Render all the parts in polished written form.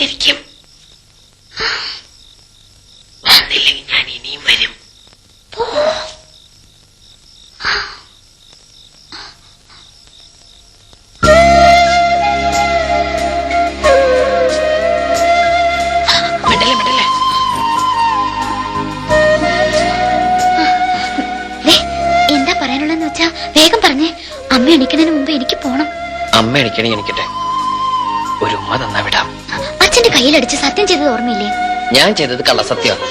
കാത്തിരിക്കും. വന്നില്ലെങ്കിൽ ഞാൻ ഇനിയും വരും. എന്താ പറയാനുള്ളതെന്ന് വെച്ചാ വേഗം പറഞ്ഞേ. അമ്മ എണിക്കുന്നതിന് മുമ്പ് എനിക്ക് പോണം. അമ്മ എണിക്കണേ എനിക്കട്ടെ, ഒരു ഉമ്മ തന്നാ വിടാം. അച്ഛന്റെ കയ്യിലടിച്ച് സത്യം ചെയ്തത് ഓർമ്മയില്ലേ? ഞാൻ ചെയ്തത് കള്ളസത്യമാണ്.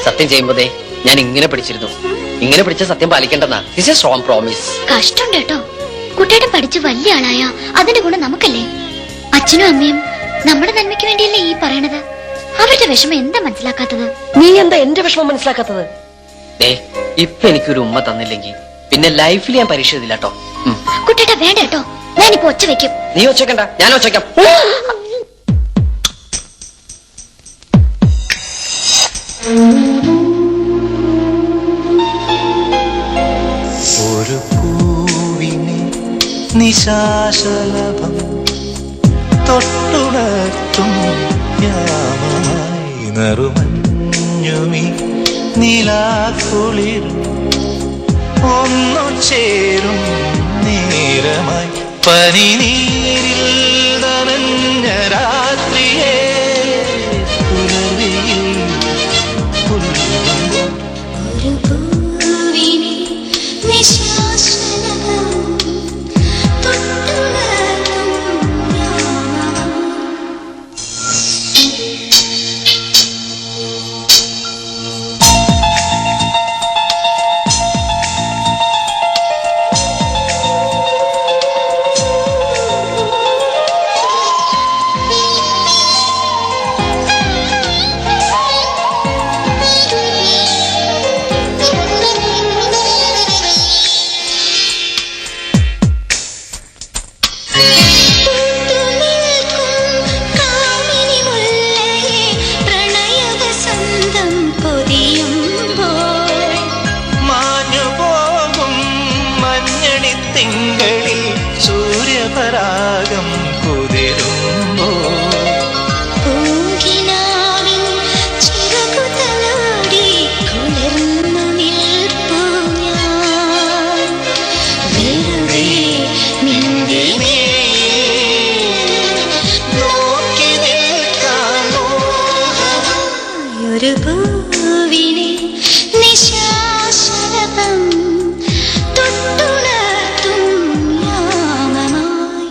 സത്യം ചെയ്യുമ്പോഴേ ഞാൻ ഇങ്ങനെ പിടിച്ചിരുന്നു. ഇങ്ങനെ പിടിച്ച സത്യം പാലിക്കേണ്ടെന്നാ. This is wrong promise. കഷ്ടമുണ്ട് കേട്ടോ. കുട്ടിയുടെ പഠിച്ച് വലിയ ആളായ അതിന്റെ ഗുണം നമുക്കല്ലേ? അച്ഛനും അമ്മയും നമ്മുടെ നന്മയ്ക്ക് വേണ്ടിയല്ലേ ഈ പറയണത്. അവരുടെ വിഷമം എന്താ മനസ്സിലാക്കാത്തത്? നീ എന്താ എന്റെ വിഷമം മനസ്സിലാക്കാത്തത്? ഇപ്പൊ എനിക്കൊരു ഉമ്മ തന്നില്ലെങ്കിൽ പിന്നെ ലൈഫിൽ ഞാൻ പരീക്ഷ എഴുതില്ല കേട്ടോ. കുട്ടിയുടെ വേണ്ട കേട്ടോ, ഞാനിപ്പോ ഒച്ച വെക്കും. നീ ഒച്ചക്കണ്ട, ഞാൻ ഒച്ചയ്ക്കാം. ഒരു പൂവിനെ നിശാശലഭം തൊട്ടുണർത്തും യാമമായി നറുമഞ്ഞുമി നിലാക്കുളിർ ഒന്നു ചേരും നേരമായി പനിനീരിൽ നനഞ്ഞ രാത്രിയെ പുലരിയിൽ സൂര്യപരാഗം കുതിരുമ്പോ പൂങ്കിനാവിൻ ചിറകുതലോടി കുളിർന്നു നിൽപ്പൂ ഞാൻ. വെറുതെ നിന്റെ നോക്കി നിൽക്കാൻ ഒരു പൂവിനെ നിശാശലഭം തൊട്ടുണർത്തും യാമമായി.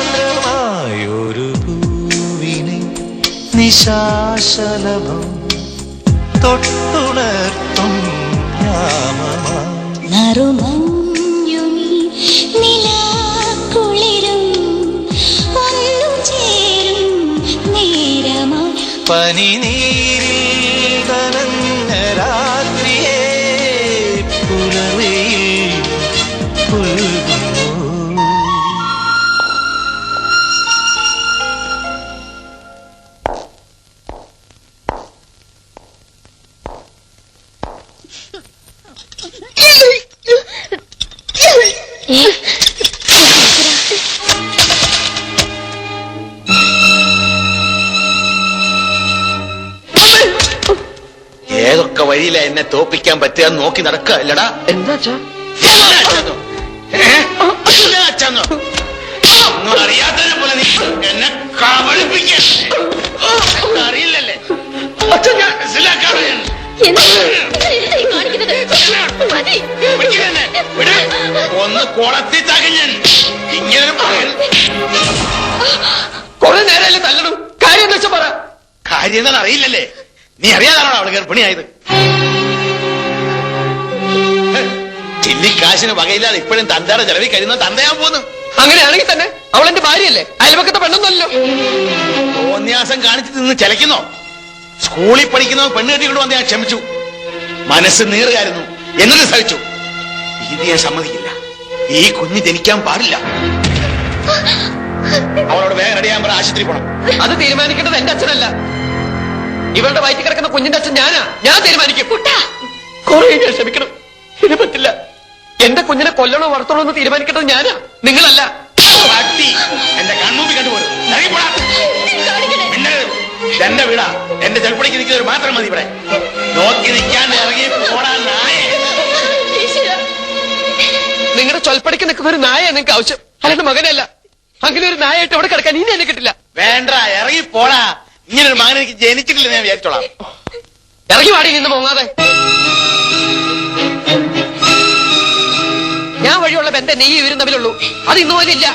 സാന്ദ്രമായൊരു പൂവിനെ നിശാശലഭം തൊട്ടുണർത്തും യാമമായി നറുമഞ്ഞുമി നിലാക്കുളിരും ഒന്നു ചേരും നേരമായി പനിനീരിൽ നനഞ്ഞ രാത്രിയെ പുലരിയിൽ പുൽകുന്നു. വഴിയില എന്നെ തോപ്പിക്കാൻ പറ്റുക നോക്കി നടക്കുക അല്ലടാ. എന്താ അച്ഛാ? ഒന്നും അറിയാത്തതിനെ പോലെ നീ എന്നെ കബളിപ്പിക്കാൻ അറിയില്ലല്ലേ? മനസ്സിലാക്കാതെ ഒന്ന് കുളത്തി തകഞ്ഞൻ ഇങ്ങനെ കുറെ നേരമല്ലേ തല്ലണം. കാര്യം എന്താ വെച്ചാ പറ. കാര്യം എന്താണെന്ന് അറിയില്ലല്ലേ? നീ അറിയാതാണോ അവള് ഗർഭിണിയായത്? ചില്ലിക്കാശിന് വകയില്ലാതെ ഇപ്പോഴും തന്തയുടെ ചെലവിൽ കഴിയുന്ന തന്തയാൻ പോന്നു. അങ്ങനെയാണെങ്കിൽ തന്നെ അവൾ എന്റെ ഭാര്യയല്ലേ, അയൽവക്കത്തെ പെണ്ണൊന്നുമല്ലോ. തോന്യാസം കാണിച്ച് നിന്ന് ചിലയ്ക്കുന്നോ? സ്കൂളിൽ പഠിക്കുന്നവൻ പെണ്ണ് കെട്ടിക്കൊണ്ട് വന്ന് ഞാൻ ക്ഷമിച്ചു, മനസ്സ് നീറുകയായിരുന്നു, എന്നിട്ട് സഹിച്ചു. ഇത് ഞാൻ സമ്മതിക്കില്ല. ഈ കുഞ്ഞ് ജനിക്കാൻ പാടില്ല. അവളോട് വേഗം റെഡിയാൻ പറ, ആശുപത്രി പോണം. അത് തീരുമാനിക്കേണ്ടത് എന്റെ അച്ഛനല്ല. ഇവളുടെ വയറ്റിൽ കിടക്കുന്ന കുഞ്ഞിന്റെ അച്ഛൻ ഞാനാ. ഞാൻ തീരുമാനിക്കും. കുറെ ഞാൻ ക്ഷമിക്കണം, ഇത് പറ്റില്ല. എന്റെ കുഞ്ഞിനെ കൊല്ലണോ വളർത്തണോ എന്ന് തീരുമാനിക്കേണ്ടത് ഞാനാ, നിങ്ങളല്ല. പട്ടി എന്റെ കൺമുമ്പിൽ കണ്ടുപോലും എന്റെ വീടാ. എന്റെ ചെറുപ്പടിക്ക് നിൽക്കുന്നവർ മാത്രം മതി ഇവിടെ. നോക്കി നിൽക്കാണ്ട് ഇറങ്ങി പോടാൻ നായ. നിങ്ങളുടെ ചൊൽപ്പടിക്ക് നിൽക്കുന്ന ഒരു നായ നിങ്ങൾക്ക് ആവശ്യം, അല്ലാണ്ട് മകനല്ല. അങ്ങനെ ഒരു നായായിട്ട് അവിടെ കിടക്കാൻ ഇനി എന്നെ കിട്ടില്ല. വേണ്ട, ഇറങ്ങി പോടാ. ഇങ്ങനൊരു മകൻ എനിക്ക് ജനിച്ചിട്ടില്ല, ഞാൻ വിചാരിച്ചോളാം. ഇറങ്ങി വാടി നിന്ന് പോങ്ങാതെ. ഞാൻ വഴിയുള്ള ബന്ധം നീ ഇവരും തമ്മിലുള്ളൂ, അത് ഇന്നു പോലെ ഇല്ല.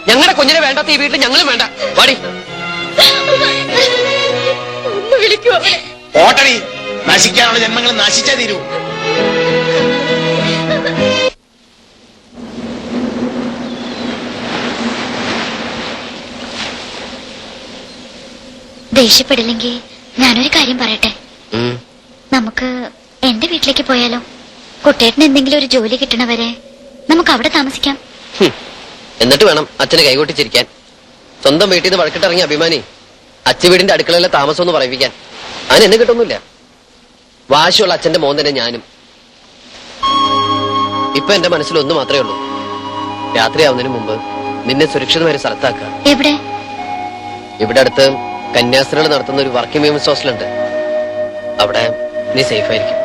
ഞങ്ങളുടെ കുഞ്ഞിനെ വേണ്ടാത്ത ഈ വീട്ടിൽ ഞങ്ങളും വേണ്ട. വാടി ഓട്ടടി. നശിക്കാനുള്ള ജന്മങ്ങൾ നശിച്ചേ തീരൂ. ദേഷ്യപ്പെടില്ലെങ്കിൽ ഞാനൊരു കാര്യം പറയട്ടെ. നമുക്ക് എന്റെ വീട്ടിലേക്ക് പോയാലോ? കുട്ടേട്ടന് എന്തെങ്കിലും ഒരു ജോലി കിട്ടണവരെ നമുക്ക് അവിടെ താമസിക്കാം. എന്നിട്ട് വേണം അച്ഛനെ കൈകൊട്ടിച്ചിരിക്കാൻ. സ്വന്തം വീട്ടിൽ നിന്ന് വഴക്കിട്ടിറങ്ങിയ അഭിമാനി അച്ഛ വീടിന്റെ അടുക്കളയിലെ താമസം എന്ന് പറയിപ്പിക്കാൻ. അതിന് എന്നെ കിട്ടൊന്നുമില്ല. വാശിയുള്ള അച്ഛന്റെ മോൻ തന്നെ ഞാനും. ഇപ്പൊ എന്റെ മനസ്സിൽ ഒന്ന് മാത്രമേ ഉള്ളൂ, രാത്രിയാവുന്നതിന് മുമ്പ് നിന്നെ സുരക്ഷിതമായ സ്ഥലത്താക്കുക. എവിടെ? ഇവിടെ അടുത്ത് കന്യാസ്ത്രീകൾ നടത്തുന്ന ഒരു വർക്കിംഗ് വിമൻസ് ഹോസ്റ്റലുണ്ട്. അവിടെ നീ സേഫ് ആയിരിക്കും.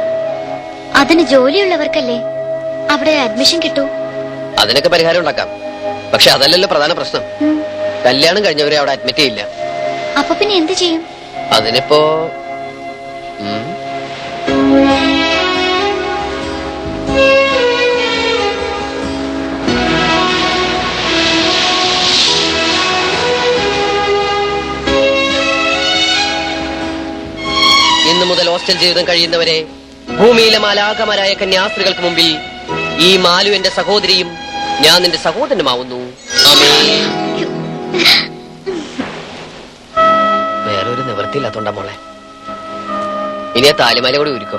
അതിന് ജോലിയുള്ളവർക്കല്ലേ അവിടെ അഡ്മിഷൻ കിട്ടൂ. അതിനൊക്കെ പരിഹാരം ഉണ്ടാക്കാം. പക്ഷെ അതല്ലല്ലോ പ്രധാന പ്രശ്നം. കല്യാണം കഴിഞ്ഞവരെ അവിടെ അഡ്മിറ്റ് ചെയ്യില്ല. അപ്പൊ പിന്നെ എന്ത് ചെയ്യും? അതിനിപ്പോ ഇന്നു മുതൽ ഹോസ്റ്റൽ ജീവിതം കഴിയുന്നവരെ ഭൂമിയിലെ മാലാഖമാരായ കന്യാസ്ത്രീകൾക്ക് മുമ്പിൽ ഈ മാലു എന്റെ സഹോദരിയും ഞാൻ നിന്റെ സഹോദരനുമാവുന്നു. വേറൊരു നിവൃത്തിയില്ലാത്തോണ്ടാ മോളെ. ഇനി ആ താലിമാല കൂടി ഊരിക്കോ.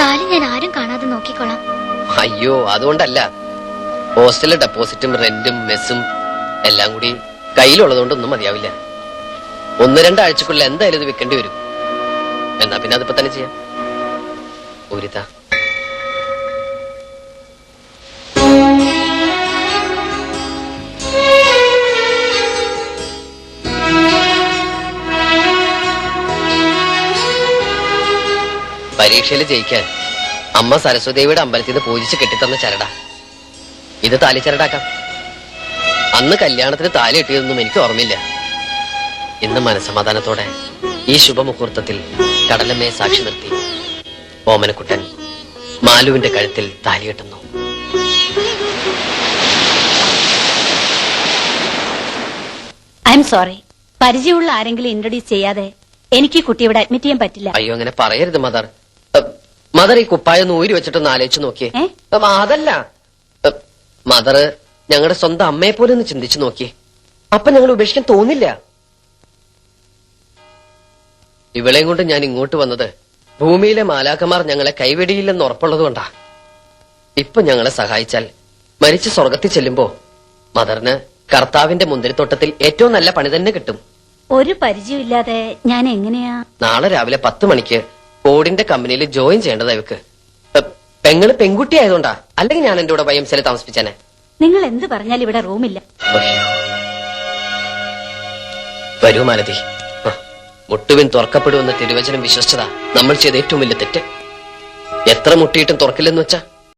താലി ഞാൻ ആരും കാണാതെ നോക്കിക്കോളാം. അയ്യോ, അതുകൊണ്ടല്ല. ഹോസ്റ്റലിലെ ഡെപ്പോസിറ്റും റെന്റും മെസ്സും എല്ലാം കൂടി കയ്യിലുള്ളതുകൊണ്ടൊന്നും മതിയാവില്ല. 1-2 ആഴ്ചക്കുള്ളിൽ എന്തായാലും ഇത് വെക്കേണ്ടി വരും. എന്നാ പിന്നെ അതിപ്പോ തന്നെ ചെയ്യാം. ഊരിത പരീക്ഷയിൽ ജയിക്കാൻ അമ്മ സരസ്വതിയുടെ അമ്പലത്തിൽ നിന്ന് പൂജിച്ച് കെട്ടിത്തന്ന ചരട. ഇത് താലി ചരടാക്കാം. അന്ന് കല്യാണത്തിന് താലി കെട്ടിയതൊന്നും എനിക്ക് ഓർമ്മയില്ല. ഇന്ന് മനസമാധാനത്തോടെ ഈ ശുഭമുഹൂർത്തത്തിൽ കടലമ്മയെ സാക്ഷി നിർത്തി ഓമനക്കുട്ടൻ മാലുവിന്റെ കഴുത്തിൽ താലി കെട്ടുന്നു. I am sorry. പരിചയമുള്ള ആരെങ്കിലും ഇൻട്രൊഡ്യൂസ് ചെയ്യാതെ എനിക്ക് ഈ കുട്ടി ഇവിടെ അഡ്മിറ്റ് ചെയ്യാൻ പറ്റില്ല. അയ്യോ, അങ്ങനെ പറയരുത് മദർ. മദർ ഈ കുപ്പായം ഊരി വെച്ചിട്ടൊന്ന് ആലോചിച്ച് നോക്കിയേ. അതല്ല മദർ, ഞങ്ങളുടെ സ്വന്തം അമ്മയെ പോലെ ഒന്ന് ചിന്തിച്ചു നോക്കിയേ. അപ്പൊ ഞങ്ങൾ ഉപേക്ഷിക്കാൻ തോന്നില്ല. ഇവളെയും കൊണ്ട് ഞാൻ ഇങ്ങോട്ട് വന്നത് ഭൂമിയിലെ മാലാഖമാർ ഞങ്ങളെ കൈവെടിയില്ലെന്ന് ഉറപ്പുള്ളതുകൊണ്ടാ. ഇപ്പൊ ഞങ്ങളെ സഹായിച്ചാൽ മരിച്ച് സ്വർഗത്തിൽ ചെല്ലുമ്പോ മദറിന് കർത്താവിന്റെ മുന്തിരിത്തോട്ടത്തിൽ ഏറ്റവും നല്ല പണി തന്നെ കിട്ടും. ഒരു പരിചയമില്ലാതെ ഞാൻ എങ്ങനെയാ? നാളെ രാവിലെ 10 മണിക്ക് ഓടിന്റെ കമ്പനിയിൽ ജോയിൻ ചെയ്യേണ്ടതാ ഇവക്ക്. പെങ്ങള് പെൺകുട്ടി ആയതുകൊണ്ടാ, അല്ലെങ്കിൽ ഞാൻ എന്റെ കൂടെ YMCA താമസിപ്പിച്ചാനെ. നിങ്ങൾ എന്ത് പറഞ്ഞാലും ഇവിടെ റൂമില്ല. വരൂ മാലതി. മുട്ടുവിൻ തുറക്കപ്പെടുമെന്ന തിരുവചനം വിശ്വസിച്ചതാ നമ്മൾ ചെയ്ത ഏറ്റവും വലിയ തെറ്റ്. എത്ര മുട്ടിയിട്ടും തുറക്കില്ലെന്ന് വെച്ചാ